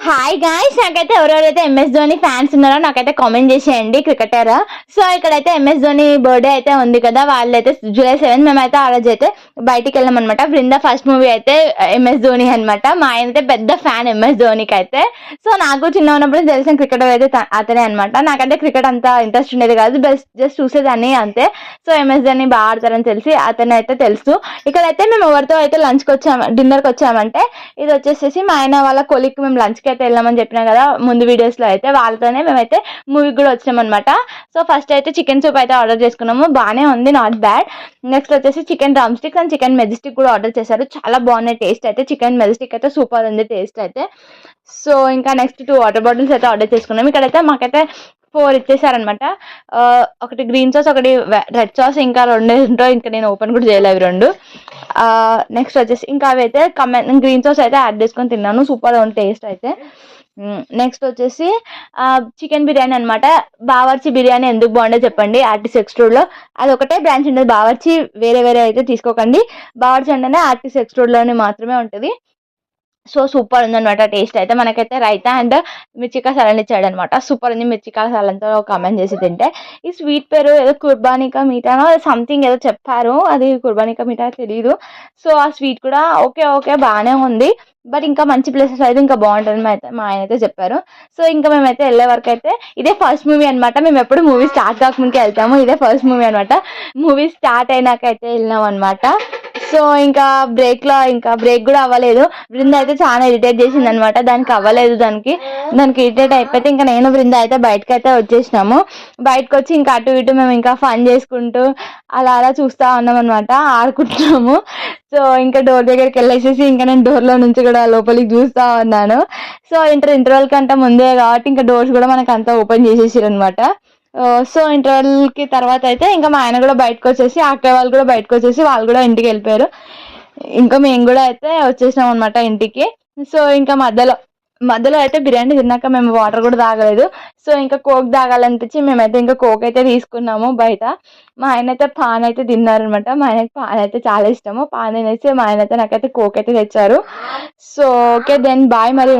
Hi guys, నాకైతే ఎవరెవరైతే MS Dhoni fans ఉన్నారో నాకైతే కామెంట్ చేసేయండి. క్రికెటర్. సో ఇక్కడైతే ఎంఎస్ ధోని బర్త్డే అయితే ఉంది కదా, వాళ్ళైతే July 7 మేమైతే ఆ రోజు అయితే బయటికి వెళ్ళాం అనమాట. బృందా ఫస్ట్ మూవీ అయితే ఎంఎస్ ధోని అనమాట. మా ఆయన అయితే పెద్ద ఫ్యాన్ ఎంఎస్ ధోనికి అయితే. సో నాకు చిన్న ఉన్నప్పుడు తెలిసిన క్రికెటర్ అయితే అతనే అనమాట. నాకంటే క్రికెట్ అంత ఇంట్రెస్ట్ ఉండేది కాదు, జస్ట్ చూసేదాన్ని అంతే. సో ఎంఎస్ ధోని బాగా ఆడతారని తెలిసి అతను అయితే తెలుసు. ఇక్కడైతే మేము ఎవరితో అయితే లంచ్కి వచ్చాము, డిన్నర్కి వచ్చామంటే ఇది వచ్చేసేసి మా ఆయన వాళ్ళ కొలిక్కి మేము లంచ్కి అయితే వెళ్ళామని చెప్పినా కదా ముందు వీడియోస్లో. అయితే వాళ్ళతోనే మేమైతే మూవీకి కూడా వచ్చాం అనమాట. సో ఫస్ట్ అయితే చికెన్ సూప్ అయితే ఆర్డర్ చేసుకున్నాము, బాగానే ఉంది, నాట్ బ్యాడ్. నెక్స్ట్ వచ్చేసి chicken drum sticks and chicken Majestic కూడా ఆర్డర్ చేశారు, చాలా బాగున్నాయి టేస్ట్ అయితే. చికెన్ మెజెస్టిక్ అయితే సూపర్ ఉంది టేస్ట్ అయితే. సో ఇంకా నెక్స్ట్ 2 వాటర్ బాటిల్స్ అయితే ఆర్డర్ చేసుకున్నాం. ఇక్కడైతే మాకైతే 4 ఇచ్చేసారనమాట. ఒకటి గ్రీన్ సాస్, ఒకటి రెడ్ సాస్, ఇంకా 2 ఉంటాయి. ఇంకా నేను ఓపెన్ కూడా చేయలేవు 2. నెక్స్ట్ వచ్చేసి ఇంకా అవి అయితే గ్రీన్ సాస్ అయితే యాడ్ చేసుకొని తిన్నాను, సూపర్ ఉంది టేస్ట్ అయితే. నెక్స్ట్ వచ్చేసి చికెన్ బిర్యానీ అనమాట. బావర్చి బిర్యానీ ఎందుకు బాగుండే చెప్పండి, ఆర్టీసీ ఎక్స్ట్రోడ్లో అది ఒకటే బ్రాంచ్ ఉంటుంది. బావర్చి వేరే వేరే అయితే తీసుకోకండి. బావర్చి అంటేనే ఆర్టీసీ ఎక్స్ట్రోడ్లోనే మాత్రమే ఉంటుంది. సో సూపర్ ఉందన్నమాట టేస్ట్ అయితే. మనకైతే రైతా అండ్ మిర్చికా సలాడ్ ఇచ్చాడు అనమాట, సూపర్ ఉంది. మిర్చికా సలాడ్తో కామెంట్ చేసి తింటే. ఈ స్వీట్ పేరు ఏదో కుర్బానికా మీఠానో సంథింగ్ ఏదో చెప్పారు, అది కుర్బానికా మీఠా తెలియదు. సో ఆ స్వీట్ కూడా ఓకే బాగానే ఉంది, బట్ ఇంకా మంచి ప్లేసెస్ అయితే ఇంకా బాగుంటుంది మా ఆయన అయితే చెప్పారు. సో ఇంకా మేమైతే వెళ్ళే వరకు అయితే ఇదే ఫస్ట్ మూవీ అనమాట. మేము ఎప్పుడు మూవీ స్టార్ట్ కాకముందుకే వెళ్తాము, ఇదే ఫస్ట్ మూవీ అనమాట. మూవీ స్టార్ట్ అయినాక అయితే వెళ్ళినాం అనమాట. సో ఇంకా బ్రేక్ కూడా అవ్వలేదు. బృంద అయితే చాలా ఇరిటేట్ చేసింది అనమాట, దానికి అవ్వలేదు. దానికి ఇరిటేట్ అయిపోతే ఇంకా నేను బృంద అయితే బయటకు అయితే వచ్చేసినాము. బయటకు వచ్చి ఇంకా అటు ఇటు మేము ఇంకా ఫన్ చేసుకుంటూ అలా చూస్తా ఉన్నాం అనమాట, ఆడుకుంటున్నాము. సో ఇంకా డోర్ దగ్గరికి వెళ్ళేసేసి ఇంకా నేను డోర్లో నుంచి కూడా లోపలికి చూస్తా ఉన్నాను. సో ఇంటర్వెల్ కంటే ముందే కాబట్టి ఇంకా డోర్స్ కూడా మనకు అంతా ఓపెన్ చేసేసారు అనమాట. సో ఇంటర్వెల్కి తర్వాత అయితే ఇంకా మా ఆయన కూడా బయటకు వచ్చేసి, అక్క వాళ్ళు కూడా బయటకు వచ్చేసి వాళ్ళు కూడా ఇంటికి వెళ్ళిపోయారు. ఇంకా మేము కూడా అయితే వచ్చేసినాం అనమాట ఇంటికి. సో ఇంకా మధ్యలో అయితే బిర్యానీ తిన్నాక మేము వాటర్ కూడా తాగలేదు. సో ఇంకా కోక్ తాగాలనిపించి మేమైతే ఇంకా కోక్ అయితే తీసుకున్నాము బయట. మా ఆయన అయితే పాన్ అయితే తిన్నారనమాట. మా ఆయనకి పాన్ అయితే చాలా ఇష్టము. పాన్ తినేసి మా ఆయన అయితే నాకైతే కోక్ అయితే తెచ్చారు. సో ఓకే దెన్ బాయ్, మరి